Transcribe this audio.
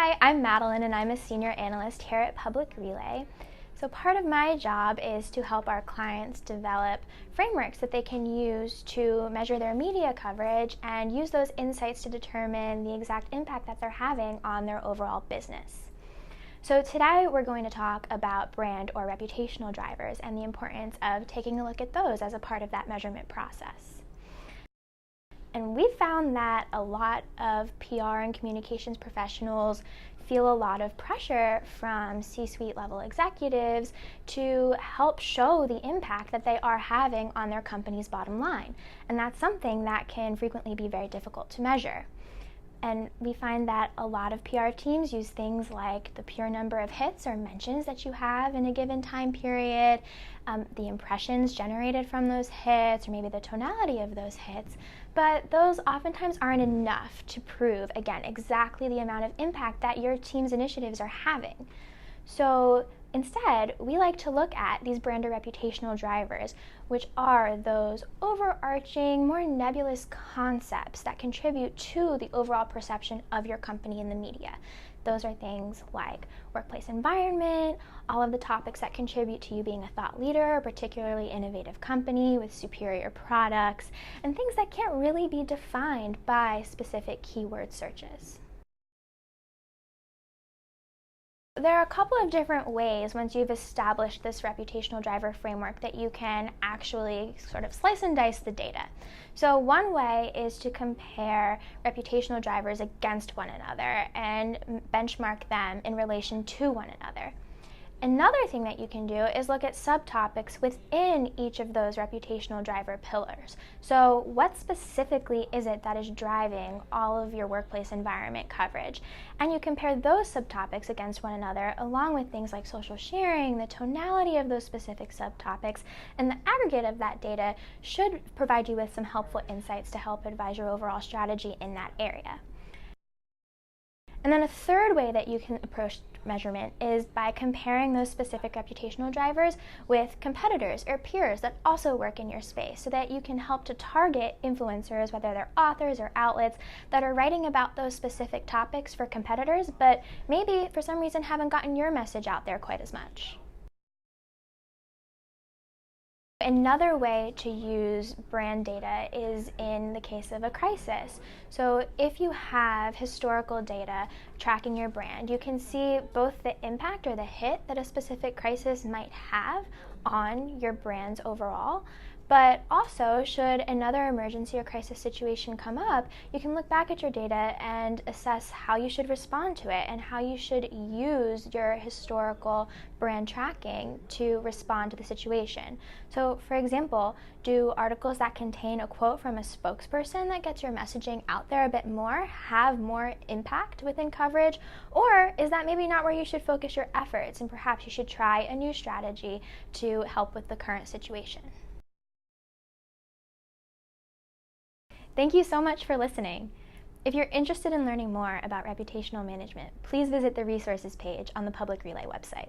Hi, I'm Madeline and I'm a senior analyst here at PublicRelay. So part of my job is to help our clients develop frameworks that they can use to measure their media coverage and use those insights to determine the exact impact that they're having on their overall business. So today we're going to talk about brand or reputational drivers and the importance of taking a look at those as a part of that measurement process. And we found that a lot of PR and communications professionals feel a lot of pressure from C-suite level executives to help show the impact that they are having on their company's bottom line. And that's something that can frequently be very difficult to measure. And we find that a lot of PR teams use things like the pure number of hits or mentions that you have in a given time period, the impressions generated from those hits, or maybe the tonality of those hits. But those oftentimes aren't enough to prove, again, exactly the amount of impact that your team's initiatives are having. So instead, we like to look at these brand or reputational drivers, which are those overarching, more nebulous concepts that contribute to the overall perception of your company in the media. Those are things like workplace environment, all of the topics that contribute to you being a thought leader, a particularly innovative company with superior products, and things that can't really be defined by specific keyword searches. There are a couple of different ways, once you've established this reputational driver framework, that you can actually sort of slice and dice the data. So one way is to compare reputational drivers against one another and benchmark them in relation to one another. Another thing that you can do is look at subtopics within each of those reputational driver pillars. So what specifically is it that is driving all of your workplace environment coverage? And you compare those subtopics against one another, along with things like social sharing, the tonality of those specific subtopics, and the aggregate of that data should provide you with some helpful insights to help advise your overall strategy in that area. And then a third way that you can approach measurement is by comparing those specific reputational drivers with competitors or peers that also work in your space, so that you can help to target influencers, whether they're authors or outlets, that are writing about those specific topics for competitors, but maybe for some reason haven't gotten your message out there quite as much. Another way to use brand data is in the case of a crisis. So if you have historical data tracking your brand, you can see both the impact or the hit that a specific crisis might have on your brands overall, but also should another emergency or crisis situation come up, you can look back at your data and assess how you should respond to it and how you should use your historical brand tracking to respond to the situation. So for example, do articles that contain a quote from a spokesperson that gets your messaging out there a bit more have more impact within coverage? Or is that maybe not where you should focus your efforts, and perhaps you should try a new strategy to help with the current situation? Thank you so much for listening. If you're interested in learning more about reputational management, please visit the resources page on the PublicRelay website.